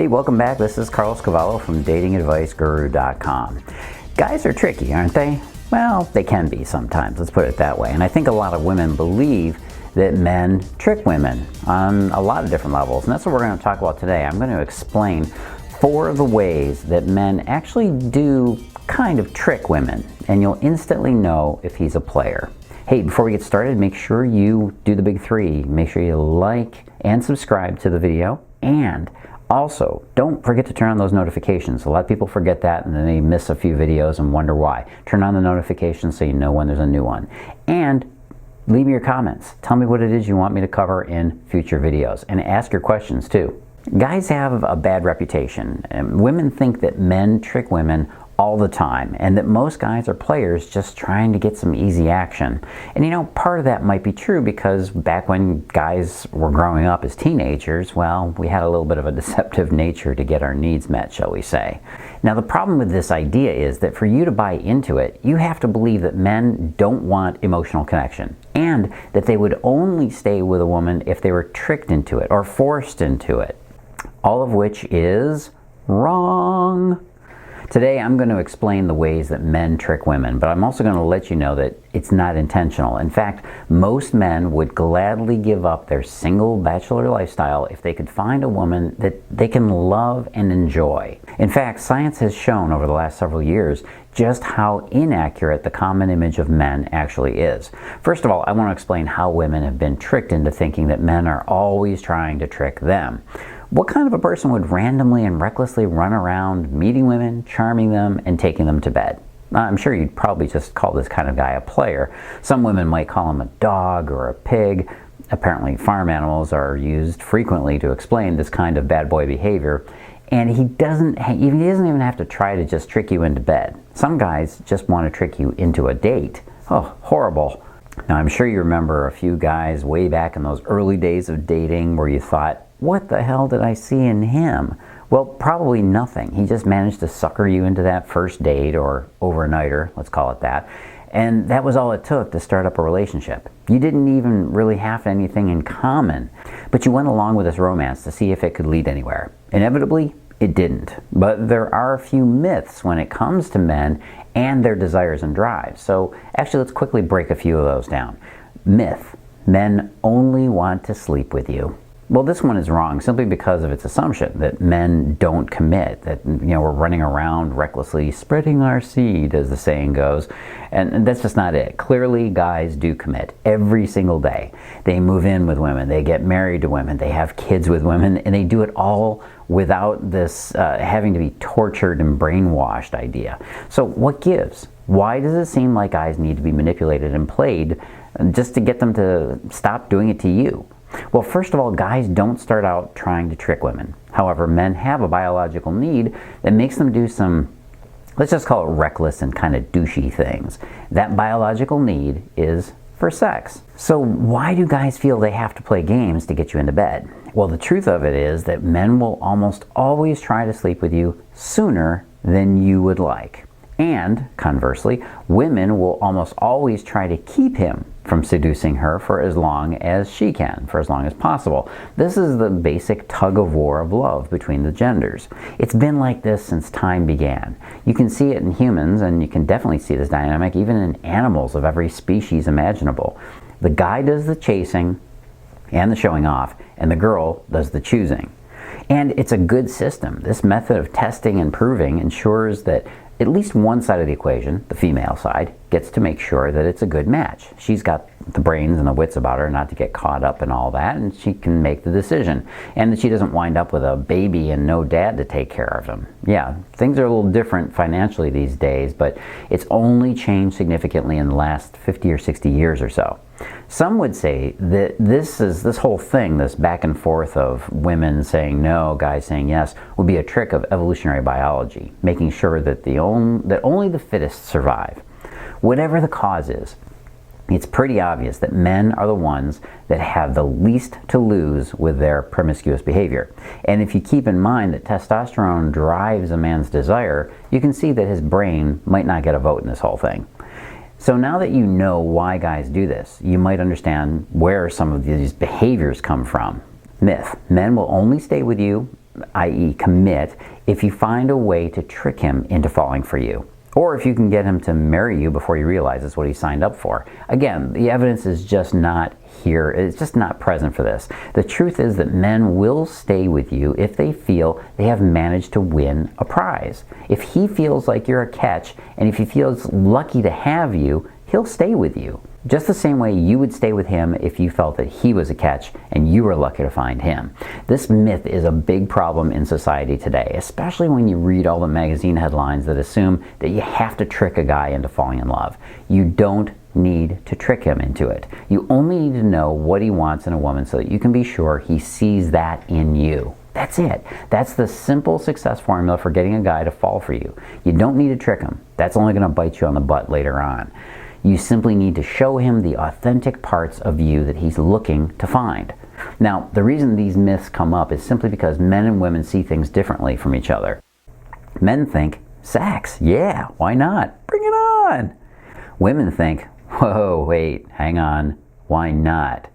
Hey, welcome back. This is Cavallo from datingadviceguru.com. Guys are tricky, aren't they? Well, they can be sometimes, let's put it that way. And I think a lot of women believe that men trick women on a lot of different levels. And that's what we're going to talk about today. I'm going to explain 4 of the ways that men actually do kind of trick women. And you'll instantly know if he's a player. Hey, before we get started, make sure you do the big 3. Make sure you like and subscribe to the video. And also, don't forget to turn on those notifications. A lot of people forget that and then they miss a few videos and wonder why. Turn on the notifications so you know when there's a new one. And leave me your comments. Tell me what it is you want me to cover in future videos. And ask your questions too. Guys have a bad reputation. And women think that men trick women all the time, and that most guys are players just trying to get some easy action. And you know, part of that might be true because back when guys were growing up as teenagers, well, we had a little bit of a deceptive nature to get our needs met, shall we say. Now, the problem with this idea is that for you to buy into it, you have to believe that men don't want emotional connection, and that they would only stay with a woman if they were tricked into it or forced into it. All of which is wrong. Today I'm going to explain the ways that men trick women, but I'm also going to let you know that it's not intentional. In fact, most men would gladly give up their single bachelor lifestyle if they could find a woman that they can love and enjoy. In fact, science has shown over the last several years just how inaccurate the common image of men actually is. First of all, I want to explain how women have been tricked into thinking that men are always trying to trick them. What kind of a person would randomly and recklessly run around meeting women, charming them, and taking them to bed? I'm sure you'd probably just call this kind of guy a player. Some women might call him a dog or a pig. Apparently, farm animals are used frequently to explain this kind of bad boy behavior. And he doesn't even have to try to just trick you into bed. Some guys just want to trick you into a date. Oh, horrible. Now, I'm sure you remember a few guys way back in those early days of dating where you thought, what the hell did I see in him? Well, probably nothing. He just managed to sucker you into that first date or overnighter, let's call it that. And that was all it took to start up a relationship. You didn't even really have anything in common, but you went along with this romance to see if it could lead anywhere. Inevitably, it didn't. But there are a few myths when it comes to men and their desires and drives. So actually, let's quickly break a few of those down. Myth: men only want to sleep with you. Well, this one is wrong simply because of its assumption that men don't commit, that we're running around recklessly spreading our seed, as the saying goes, and that's just not it. Clearly, guys do commit every single day. They move in with women, they get married to women, they have kids with women, and they do it all without this having to be tortured and brainwashed idea. So what gives? Why does it seem like guys need to be manipulated and played just to get them to stop doing it to you? Well, first of all, guys don't start out trying to trick women. However, men have a biological need that makes them do some, let's just call it reckless and kind of douchey things. That biological need is for sex. So why do guys feel they have to play games to get you into bed? Well, the truth of it is that men will almost always try to sleep with you sooner than you would like. And conversely, women will almost always try to keep him from seducing her for as long as she can, for as long as possible. This is the basic tug of war of love between the genders. It's been like this since time began. You can see it in humans, and you can definitely see this dynamic even in animals of every species imaginable. The guy does the chasing and the showing off, and the girl does the choosing. And it's a good system. This method of testing and proving ensures that at least one side of the equation, the female side, gets to make sure that it's a good match. She's got the brains and the wits about her not to get caught up in all that, and she can make the decision. And that she doesn't wind up with a baby and no dad to take care of him. Yeah, things are a little different financially these days, but it's only changed significantly in the last 50 or 60 years or so. Some would say that this whole thing, this back and forth of women saying no, guys saying yes, would be a trick of evolutionary biology, making sure that only the fittest survive. Whatever the cause is, it's pretty obvious that men are the ones that have the least to lose with their promiscuous behavior. And if you keep in mind that testosterone drives a man's desire, you can see that his brain might not get a vote in this whole thing. So now that you know why guys do this, you might understand where some of these behaviors come from. Myth: men will only stay with you i.e. commit, if you find a way to trick him into falling for you. Or if you can get him to marry you before he realizes what he signed up for. Again, the evidence is just not here. It's just not present for this. The truth is that men will stay with you if they feel they have managed to win a prize. If he feels like you're a catch, and if he feels lucky to have you, he'll stay with you. Just the same way you would stay with him if you felt that he was a catch and you were lucky to find him. This myth is a big problem in society today, especially when you read all the magazine headlines that assume that you have to trick a guy into falling in love. You don't need to trick him into it. You only need to know what he wants in a woman so that you can be sure he sees that in you. That's it. That's the simple success formula for getting a guy to fall for you. You don't need to trick him. That's only going to bite you on the butt later on. You simply need to show him the authentic parts of you that he's looking to find. Now, the reason these myths come up is simply because men and women see things differently from each other. Men think, sex, yeah, why not? Bring it on. Women think, whoa, wait, hang on, why not?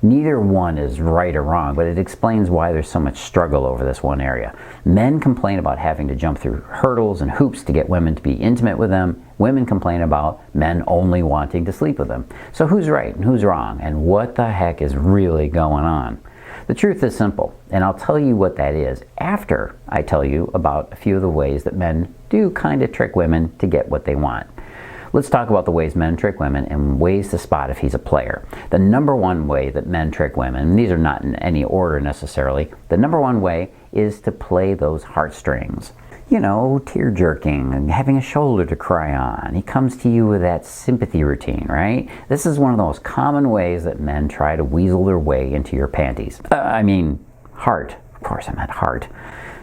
Neither one is right or wrong, but it explains why there's so much struggle over this one area. Men complain about having to jump through hurdles and hoops to get women to be intimate with them. Women complain about men only wanting to sleep with them. So who's right and who's wrong, and what the heck is really going on? The truth is simple, and I'll tell you what that is after I tell you about a few of the ways that men do kind of trick women to get what they want. Let's talk about the ways men trick women and ways to spot if he's a player. The number one way that men trick women, and these are not in any order necessarily, the number one way is to play those heartstrings. You know, tear-jerking and having a shoulder to cry on. He comes to you with that sympathy routine, right? This is one of the most common ways that men try to weasel their way into your panties. Heart. Of course I meant heart.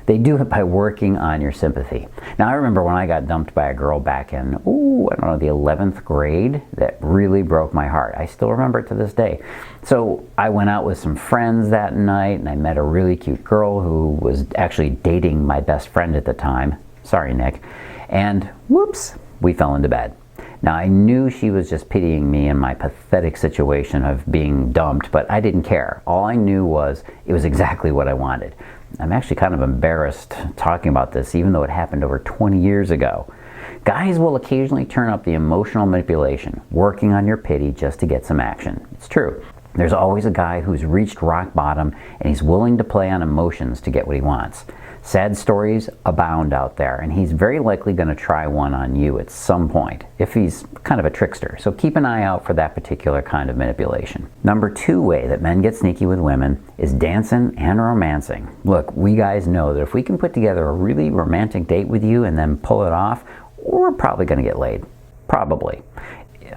They do it by working on your sympathy. Now, I remember when I got dumped by a girl back in, the 11th grade, that really broke my heart. I still remember it to this day. So I went out with some friends that night, and I met a really cute girl who was actually dating my best friend at the time. Sorry, Nick. And whoops, we fell into bed. Now, I knew she was just pitying me in my pathetic situation of being dumped, but I didn't care. All I knew was it was exactly what I wanted. I'm actually kind of embarrassed talking about this, even though it happened over 20 years ago. Guys will occasionally turn up the emotional manipulation, working on your pity just to get some action. It's true. There's always a guy who's reached rock bottom and he's willing to play on emotions to get what he wants. Sad stories abound out there, and he's very likely going to try one on you at some point, if he's kind of a trickster. So keep an eye out for that particular kind of manipulation. Number two way that men get sneaky with women is dancing and romancing. Look, we guys know that if we can put together a really romantic date with you and then pull it off, we're probably going to get laid. Probably.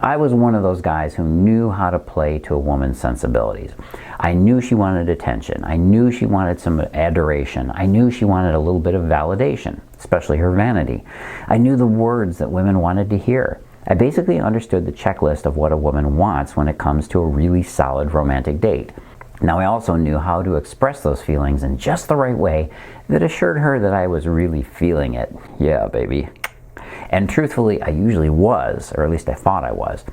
I was one of those guys who knew how to play to a woman's sensibilities. I knew she wanted attention. I knew she wanted some adoration. I knew she wanted a little bit of validation, especially her vanity. I knew the words that women wanted to hear. I basically understood the checklist of what a woman wants when it comes to a really solid romantic date. Now, I also knew how to express those feelings in just the right way that assured her that I was really feeling it. Yeah, baby. And truthfully, I usually was, or at least I thought I was.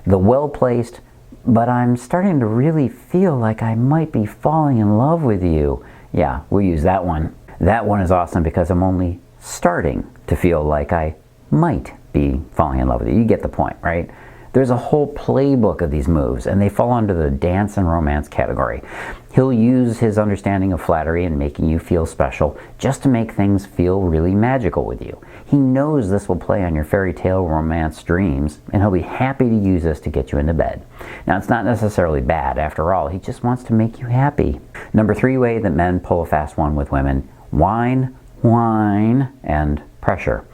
The well-placed, but I'm starting to really feel like I might be falling in love with you. Yeah, we'll use that one. That one is awesome because I'm only starting to feel like I might be falling in love with you. You get the point, right? There's a whole playbook of these moves, and they fall under the dance and romance category. He'll use his understanding of flattery and making you feel special just to make things feel really magical with you. He knows this will play on your fairy tale romance dreams, and he'll be happy to use this to get you into bed. Now, it's not necessarily bad. After all, he just wants to make you happy. Number three way that men pull a fast one with women: wine, and pressure.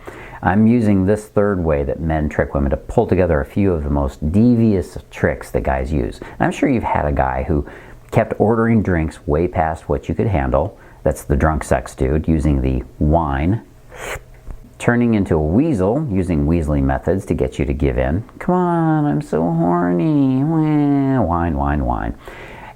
I'm using this third way that men trick women to pull together a few of the most devious tricks that guys use. And I'm sure you've had a guy who kept ordering drinks way past what you could handle. That's the drunk sex dude, using the wine. Turning into a weasel, using weaseling methods to get you to give in. Come on, I'm so horny. Wine.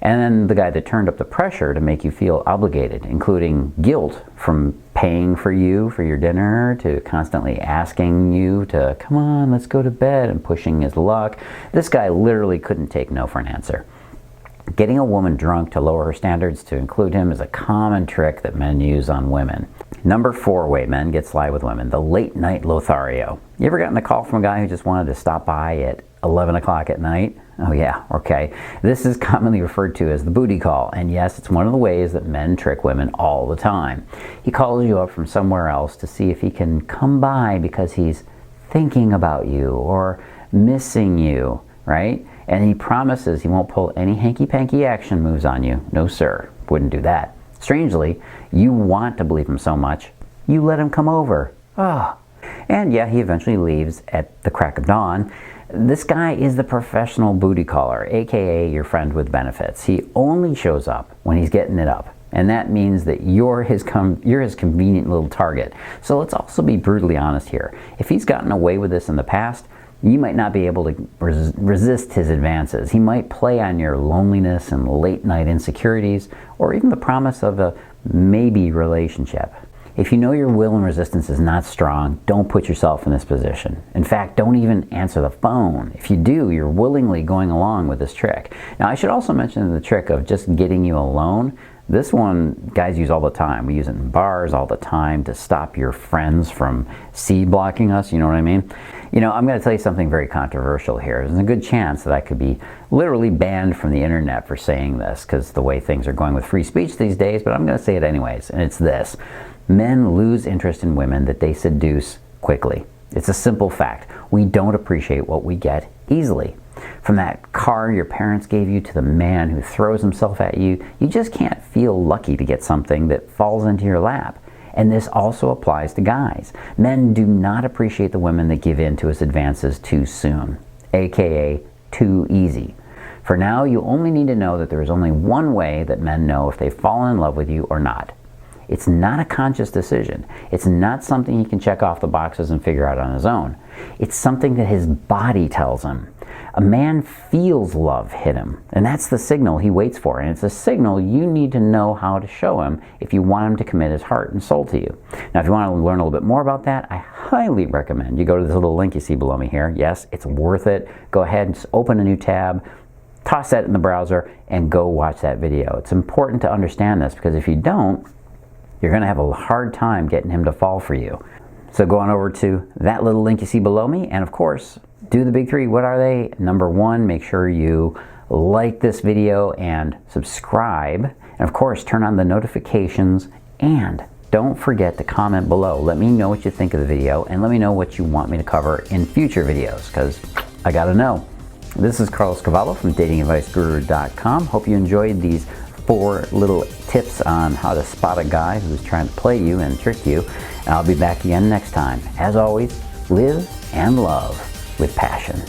And then the guy that turned up the pressure to make you feel obligated, including guilt from paying for you for your dinner, to constantly asking you to, come on, let's go to bed, and pushing his luck. This guy literally couldn't take no for an answer. Getting a woman drunk to lower her standards to include him is a common trick that men use on women. Number 4 way men get sly with women, the late night Lothario. You ever gotten a call from a guy who just wanted to stop by at 11 o'clock at night? Oh yeah, okay. This is commonly referred to as the booty call, and yes, it's one of the ways that men trick women all the time. He calls you up from somewhere else to see if he can come by because he's thinking about you or missing you, right? And he promises he won't pull any hanky-panky action moves on you. No sir, wouldn't do that. Strangely, you want to believe him so much, you let him come over. Oh. And yeah, he eventually leaves at the crack of dawn. This guy is the professional booty caller, aka your friend with benefits. He only shows up when he's getting it up. And that means that you're his convenient little target. So let's also be brutally honest here. If he's gotten away with this in the past, you might not be able to resist his advances. He might play on your loneliness and late night insecurities, or even the promise of a maybe relationship. If you know your will and resistance is not strong, don't put yourself in this position. In fact, don't even answer the phone. If you do, you're willingly going along with this trick. Now, I should also mention the trick of just getting you alone. This one guys use all the time. We use it in bars all the time to stop your friends from C-blocking us, you know what I mean? You know, I'm going to tell you something very controversial here. There's a good chance that I could be literally banned from the internet for saying this because the way things are going with free speech these days, but I'm going to say it anyways, and it's this. Men lose interest in women that they seduce quickly. It's a simple fact. We don't appreciate what we get easily. From that car your parents gave you to the man who throws himself at you, you just can't feel lucky to get something that falls into your lap. And this also applies to guys. Men do not appreciate the women that give in to his advances too soon, aka too easy. For now, you only need to know that there is only one way that men know if they've fallen in love with you or not. It's not a conscious decision. It's not something he can check off the boxes and figure out on his own. It's something that his body tells him. A man feels love hit him, and that's the signal he waits for, and it's a signal you need to know how to show him if you want him to commit his heart and soul to you. Now, if you want to learn a little bit more about that, I highly recommend you go to this little link you see below me here. Yes, it's worth it. Go ahead and just open a new tab, toss that in the browser, and go watch that video. It's important to understand this because if you don't, you're going to have a hard time getting him to fall for you. So go on over to that little link you see below me, and of course, do the big 3. What are they? Number 1, make sure you like this video and subscribe. And of course, turn on the notifications, and don't forget to comment below. Let me know what you think of the video, and let me know what you want me to cover in future videos, because I gotta know. This is Carlos Cavallo from datingadviceguru.com. Hope you enjoyed these 4 little tips on how to spot a guy who's trying to play you and trick you. And I'll be back again next time. As always, live and love with passion.